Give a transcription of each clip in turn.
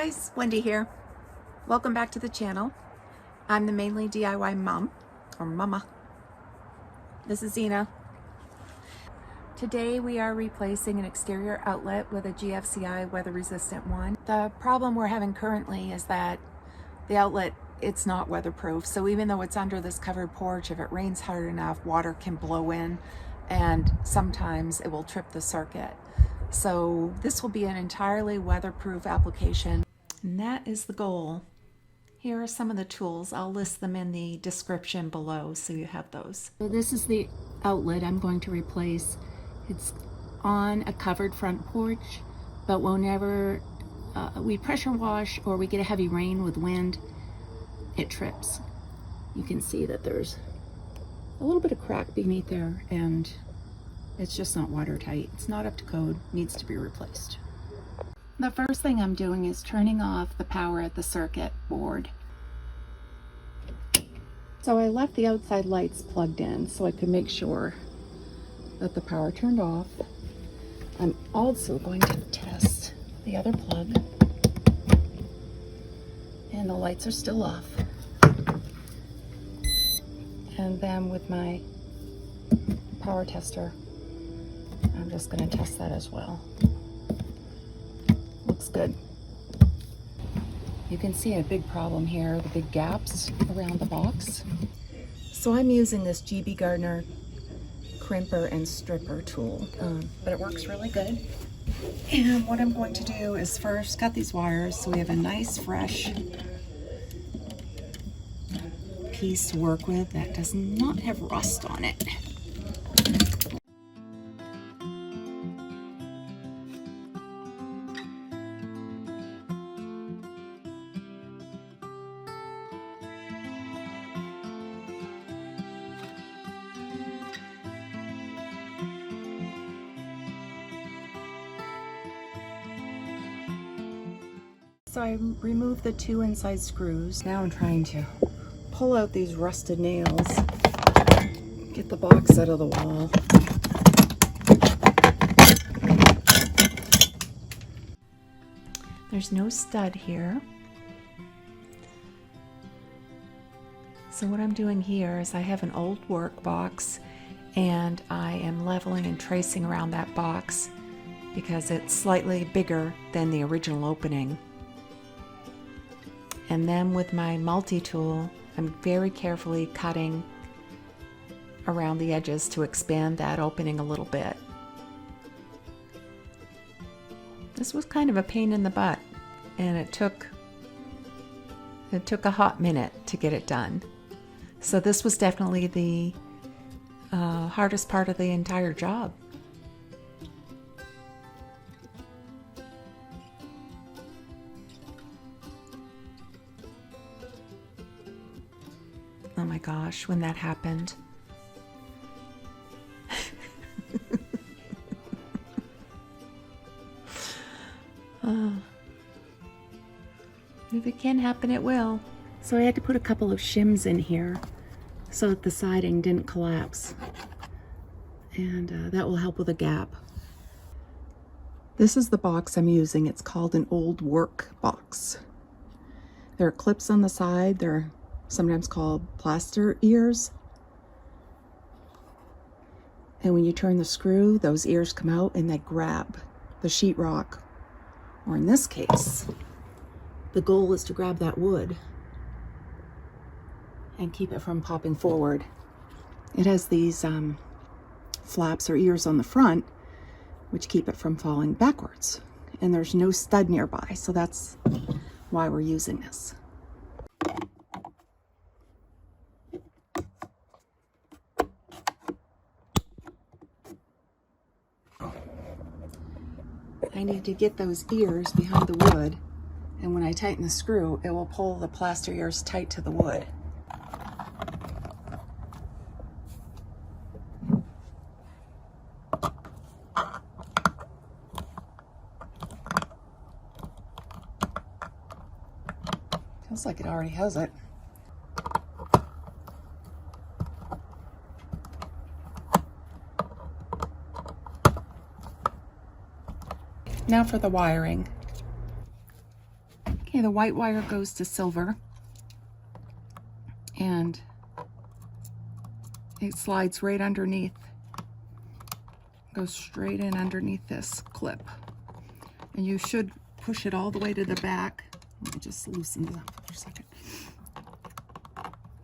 guys, Wendy here. Welcome back to the channel. I'm the Mainly DIY Mom, or Mama. This is Zena. Today we are replacing an exterior outlet with a GFCI weather resistant one. The problem we're having currently is that the outlet, it's not weatherproof. So even though it's under this covered porch, if it rains hard enough, water can blow in and sometimes it will trip the circuit. So this will be an entirely weatherproof application, and that is the goal. Here are some of the tools. I'll list them in the description below so you have those. So this is the outlet I'm going to replace. It's on a covered front porch, but whenever we pressure wash or we get a heavy rain with wind, it trips. You can see that there's a little bit of crack beneath there, and it's just not watertight. It's not up to code, needs to be replaced. The first thing I'm doing is turning off the power at the circuit board. So I left the outside lights plugged in so I could make sure that the power turned off. I'm also going to test the other plug, and the lights are still off. And then with my power tester, I'm just going to test that as well. Looks good. You can see a big problem here, the big gaps around the box. So I'm using this Gardner crimper and stripper tool, but it works really good. And what I'm going to do is first cut these wires so we have a nice fresh piece to work with that does not have rust on it. So I removed the two inside screws. Now I'm trying to pull out these rusted nails, get the box out of the wall. There's no stud here. So what I'm doing here is I have an old work box and I am leveling and tracing around that box because it's slightly bigger than the original opening. And then with my multi-tool, I'm very carefully cutting around the edges to expand that opening a little bit. This was kind of a pain in the butt, and it took a hot minute to get it done. So this was definitely the hardest part of the entire job. Oh my gosh, when that happened. If it can happen, it will. So I had to put a couple of shims in here so that the siding didn't collapse. And that will help with a gap. This is the box I'm using. It's called an old work box. There are clips on the side. They're sometimes called plaster ears. And when you turn the screw, those ears come out and they grab the sheetrock. Or in this case, the goal is to grab that wood and keep it from popping forward. It has these flaps or ears on the front, which keep it from falling backwards. And there's no stud nearby, so that's why we're using this. I need to get those ears behind the wood, and when I tighten the screw, it will pull the plaster ears tight to the wood. Feels like it already has it. Now for the wiring. Okay, the white wire goes to silver, and it slides right underneath, goes straight in underneath this clip. And you should push it all the way to the back. Let me just loosen this up for a second.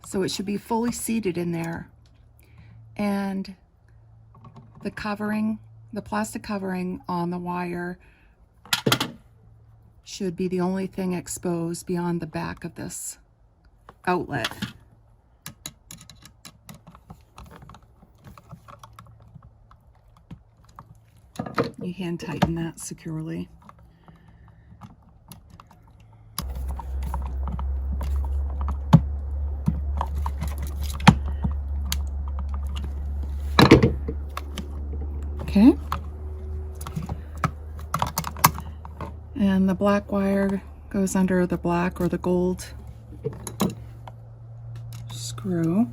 So it should be fully seated in there. And the covering, the plastic covering on the wire should be the only thing exposed beyond the back of this outlet. You hand tighten that securely. Okay. And the black wire goes under the black or the gold screw.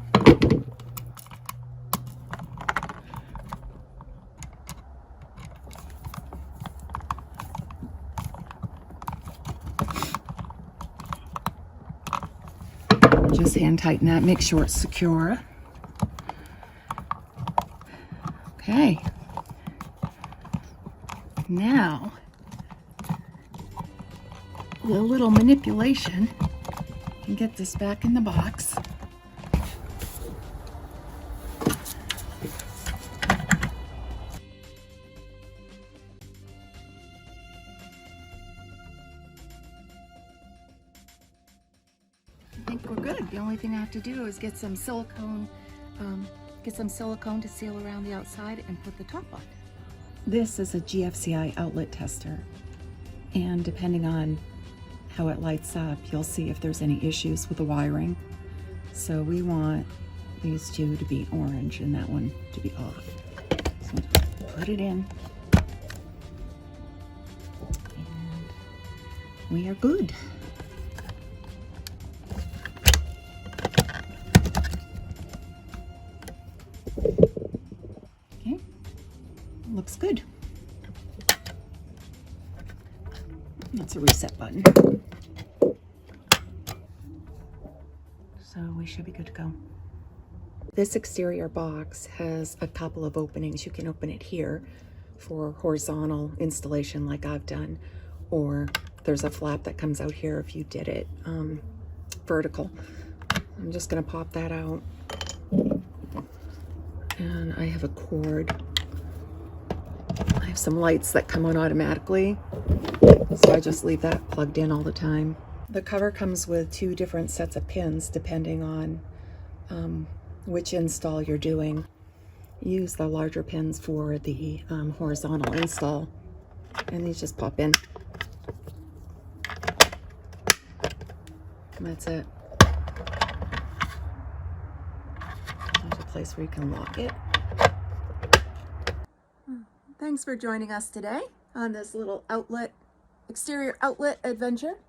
Just hand tighten that, make sure it's secure. Okay. Now, with a little manipulation, you can get this back in the box. I think we're good. The only thing I have to do is get some silicone to seal around the outside and put the top on. This is a GFCI outlet tester, and depending on how it lights up, you'll see if there's any issues with the wiring. So we want these two to be orange and that one to be off. So put it in, and we are good. Okay, looks good. That's a reset button. So we should be good to go. This exterior box has a couple of openings. You can open it here for horizontal installation like I've done, or there's a flap that comes out here if you did it vertical. I'm just gonna pop that out. And I have a cord. I have some lights that come on automatically, so I just leave that plugged in all the time. The cover comes with 2 different sets of pins depending on which install you're doing. Use the larger pins for the horizontal install, and these just pop in. And that's it. There's a place where you can lock it. Thanks for joining us today on this little exterior outlet adventure.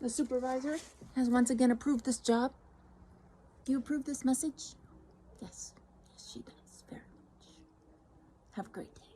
The supervisor has once again approved this job. You approve this message? Yes. Yes, she does. Very much. Have a great day.